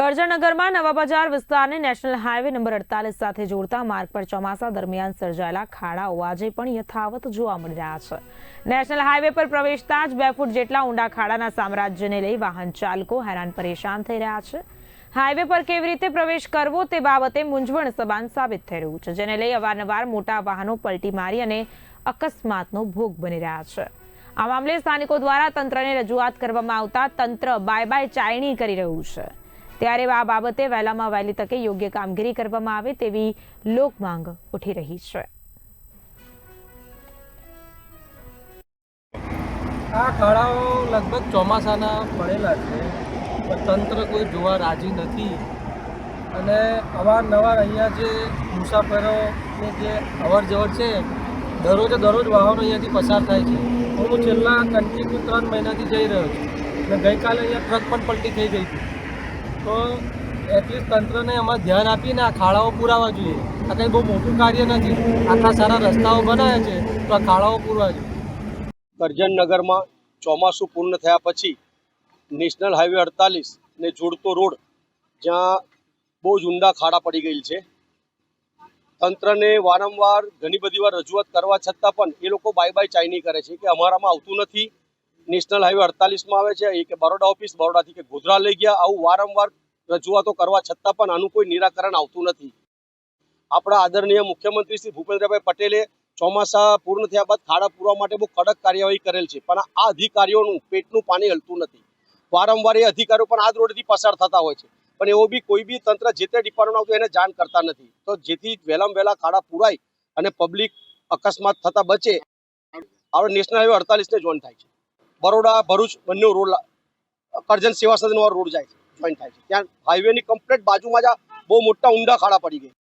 કરજણનગરમાં નવા બજાર વિસ્તારને નેશનલ હાઈવે નંબર 48 સાથે જોડતા માર્ગ પર ચોમાસા દરમિયાન સર્જાયેલા ખાડાઓ આજે પણ યથાવત જોવા મળી રહ્યા છે। નેશનલ હાઈવે પર પ્રવેશતા જ 2 ફૂટ જેટલા ઊંડા ખાડાના સામ્રાજ્યને લઈ વાહન ચાલકો હેરાન પરેશાન થઈ રહ્યા છે। હાઈવે પર કેવી રીતે પ્રવેશ કરવો તે બાબતે મૂંઝવણ સમાન સાબિત થઈ રહ્યું છે, જેને લઈ અવારનવાર મોટા વાહનો પલટી મારી અને અકસ્માતનો ભોગ બની રહ્યા છે। આ મામલે સ્થાનિકો દ્વારા તંત્રને રજૂઆત કરવામાં આવતા તંત્ર બાય ચાયણી કરી રહ્યું છે। ત્યારે આ બાબતે વહેલામાં વહેલી તકે યોગ્ય કામગીરી કરવામાં આવે તેવી લોક માંગ ઉઠી રહી છે। આ ખાડાઓ લગભગ ચોમાસાના પડેલા છે, પણ તંત્ર કોઈ જોવા રાજી નથી અને અવારનવાર અહીંયા જે મુસાફરોની જે અવર જવર છે, દરરોજ વાહનો અહીંયાથી પસાર થાય છે। હું છેલ્લા કન્ટિન્યુ 3 મહિનાથી જઈ રહ્યો છું અને ગઈકાલે અહીંયા ટ્રક પણ પલટી થઈ ગઈ હતી। તો એટલીસ્ટ તંત્રને એમાં ધ્યાન આપીને આ ખાડાઓ પુરાવા જોઈએ। આ કંઈ બહુ મોટું કાર્ય નથી, આટલા સારા રસ્તાઓ બનાવ્યા છે તો આ ખાડાઓ પૂરવા જોઈએ। કરજણનગરમાં ચોમાસું પૂર્ણ થયા પછી નેશનલ હાઈવે 48 ને જોડતો રોડ જ્યાં બહુ જ ઊંડા ખાડા પડી ગયેલ છે। તંત્રને વારંવાર ઘણી બધી વાર રજૂઆત કરવા છતાં પણ એ લોકો બાય ચાઇની કરે છે કે અમારામાં આવતું નથી। નેશનલ હાઈવે 48માં આવે છે એ કે બરોડા ઓફિસ, બરોડાથી કે ગોધરા લઈ ગયા, આવું વારંવાર રજૂઆતો કરવા છતાં પણ આનું કોઈ નિરાકરણ આવતું નથી। આપણા આદરણીય મુખ્યમંત્રી શ્રી ભૂપેન્દ્રભાઈ પટેલે ચોમાસા પૂર્ણ થયા બાદ ખાડા પૂરવા માટે બહુ કડક કાર્યવાહી કરેલ છે, પણ આ અધિકારીઓનું પેટનું પાણી હલતું નથી। વારંવાર એ અધિકારીઓ પણ આ જ રોડથી પસાર થતા હોય છે, પણ એવો બી કોઈ બી તંત્ર જે તે ડિપાર્ટમેન્ટ આવતું એને જાણ કરતા નથી। તો જેથી વહેલામાં વહેલા ખાડા પૂરાય અને પબ્લિક અકસ્માત થતા બચે, આપણે નેશનલ હાઈવે 48ને જોઈન્ટ થાય છે। બરોડા ભરૂચ બંને રોડ કરજણ સેવા સદન વાળો રોડ જાય છે, જોઈન્ટ થાય છે, ત્યાં હાઈવેની કમ્પ્લીટ બાજુમાં જ બહુ મોટા ઊંડા ખાડા પડી ગયા।